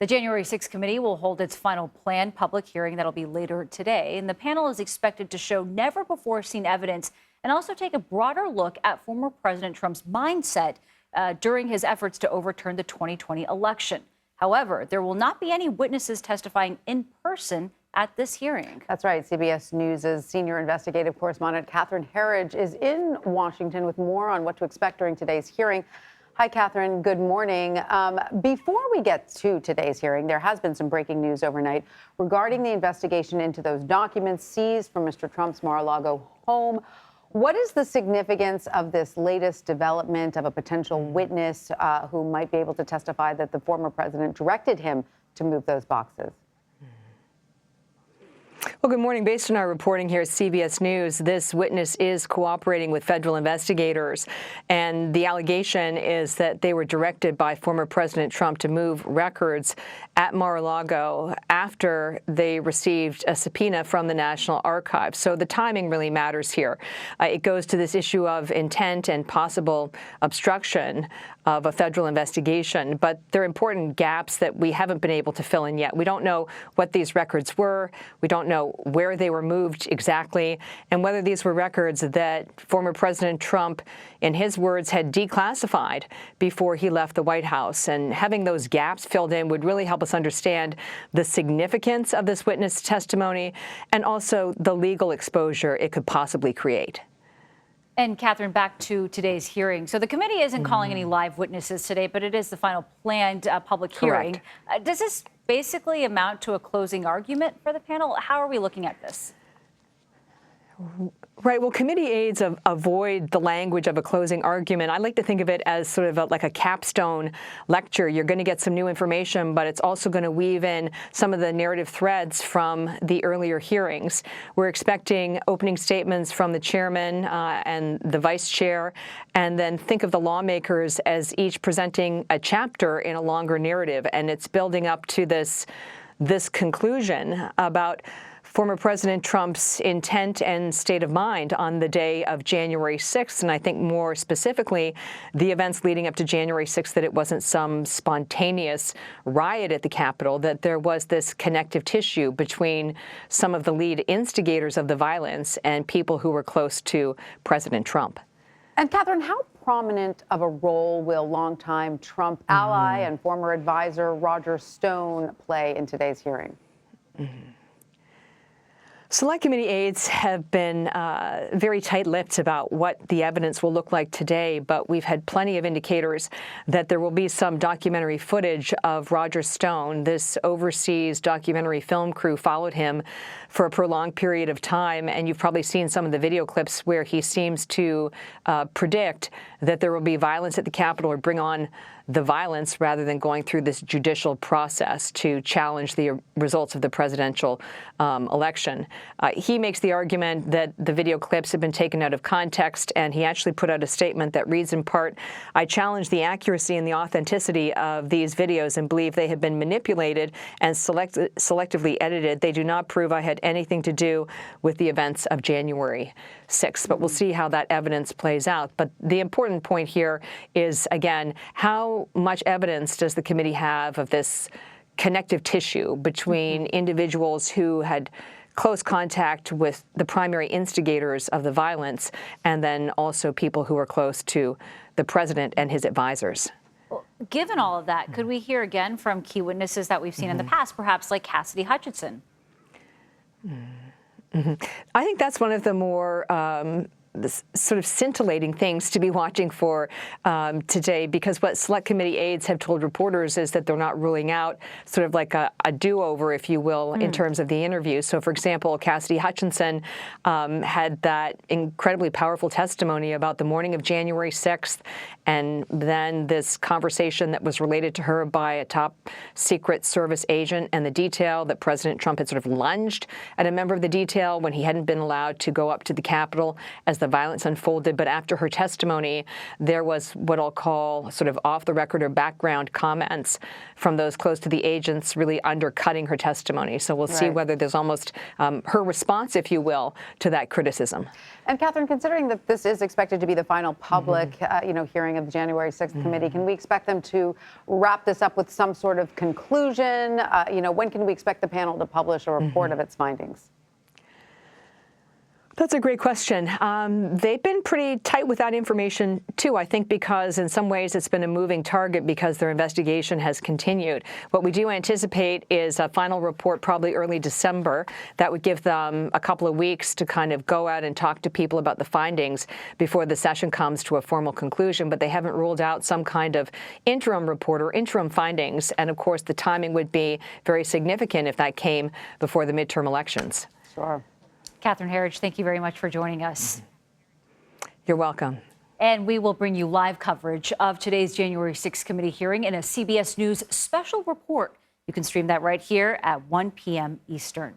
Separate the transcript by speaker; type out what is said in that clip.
Speaker 1: The January 6th committee will hold its final planned public hearing that'll be later today. And the panel is expected to show never before seen evidence and also take a broader look at former President Trump's mindset during his efforts to overturn the 2020 election. However, there will not be any witnesses testifying in person at this hearing.
Speaker 2: That's right. CBS News' senior investigative correspondent Catherine Herridge is in Washington with more on what to expect during today's hearing. Hi, Catherine. Good morning. Before we get to today's hearing, there has been some breaking news overnight regarding the investigation into those documents seized from Mr. Trump's Mar-a-Lago home. What is the significance of this latest development of a potential witness who might be able to testify that the former president directed him to move those boxes?
Speaker 3: Well, good morning. Based on our reporting here at CBS News, this witness is cooperating with federal investigators, and the allegation is that they were directed by former President Trump to move records at Mar-a-Lago after they received a subpoena from the National Archives. So the timing really matters here. It goes to this issue of intent and possible obstruction of a federal investigation, but there are important gaps that we haven't been able to fill in yet. We don't know what these records were. We don't know where they were moved exactly, and whether these were records that former President Trump, in his words, had declassified before he left the White House. And having those gaps filled in would really help us understand the significance of this witness testimony and also the legal exposure it could possibly create.
Speaker 1: And Catherine, back to today's hearing. So the committee isn't calling any live witnesses today, but it is the final planned public hearing. Does this basically amount to a closing argument for the panel? How are we looking at this?
Speaker 3: Right. Well, committee aides avoid the language of a closing argument. I like to think of it as sort of like a capstone lecture. You're going to get some new information, but it's also going to weave in some of the narrative threads from the earlier hearings. We're expecting opening statements from the chairman and the vice chair, and then think of the lawmakers as each presenting a chapter in a longer narrative. And it's building up to this conclusion about former President Trump's intent and state of mind on the day of January 6th, and I think more specifically, the events leading up to January 6th, that it wasn't some spontaneous riot at the Capitol, that there was this connective tissue between some of the lead instigators of the violence and people who were close to President Trump.
Speaker 2: And Catherine, how prominent of a role will longtime Trump ally and former advisor Roger Stone play in today's hearing?
Speaker 3: Select committee aides have been very tight-lipped about what the evidence will look like today, but we've had plenty of indicators that there will be some documentary footage of Roger Stone. This overseas documentary film crew followed him for a prolonged period of time, and you've probably seen some of the video clips where he seems to predict that there will be violence at the Capitol or bring on the violence rather than going through this judicial process to challenge the results of the presidential election. He makes the argument that the video clips have been taken out of context, and he actually put out a statement that reads in part, "I challenge the accuracy and the authenticity of these videos and believe they have been manipulated and selectively edited. They do not prove I had anything to do with the events of January 6th. But we'll see how that evidence plays out. But the important point here is, again, how much evidence does the committee have of this connective tissue between individuals who had close contact with the primary instigators of the violence and then also people who are close to the president and his advisors?
Speaker 1: Well, given all of that, could we hear again from key witnesses that we've seen in the past, perhaps like Cassidy Hutchinson?
Speaker 3: I think that's one of the more sort of scintillating things to be watching for today, because what select committee aides have told reporters is that they're not ruling out sort of like a do-over, if you will, in terms of the interview. So, for example, Cassidy Hutchinson had that incredibly powerful testimony about the morning of January 6th, and then this conversation that was related to her by a top Secret Service agent, and the detail that President Trump had sort of lunged at a member of the detail when he hadn't been allowed to go up to the Capitol as the the violence unfolded. But after her testimony, there was what I'll call sort of off-the-record or background comments from those close to the agents really undercutting her testimony. So we'll see whether there's almost her response, if you will, to that criticism.
Speaker 2: And Catherine, considering that this is expected to be the final public, hearing of the January 6th committee, can we expect them to wrap this up with some sort of conclusion? When can we expect the panel to publish a report of its findings?
Speaker 3: That's a great question. They've been pretty tight with that information, too, I think, because in some ways it's been a moving target because their investigation has continued. What we do anticipate is a final report probably early December. That would give them a couple of weeks to kind of go out and talk to people about the findings before the session comes to a formal conclusion. But they haven't ruled out some kind of interim report or interim findings. And, of course, the timing would be very significant if that came before the midterm elections.
Speaker 2: Sure.
Speaker 1: Catherine Herridge, thank you very much for joining us.
Speaker 3: You're welcome.
Speaker 1: And we will bring you live coverage of today's January 6th committee hearing in a CBS News special report. You can stream that right here at 1 p.m. Eastern.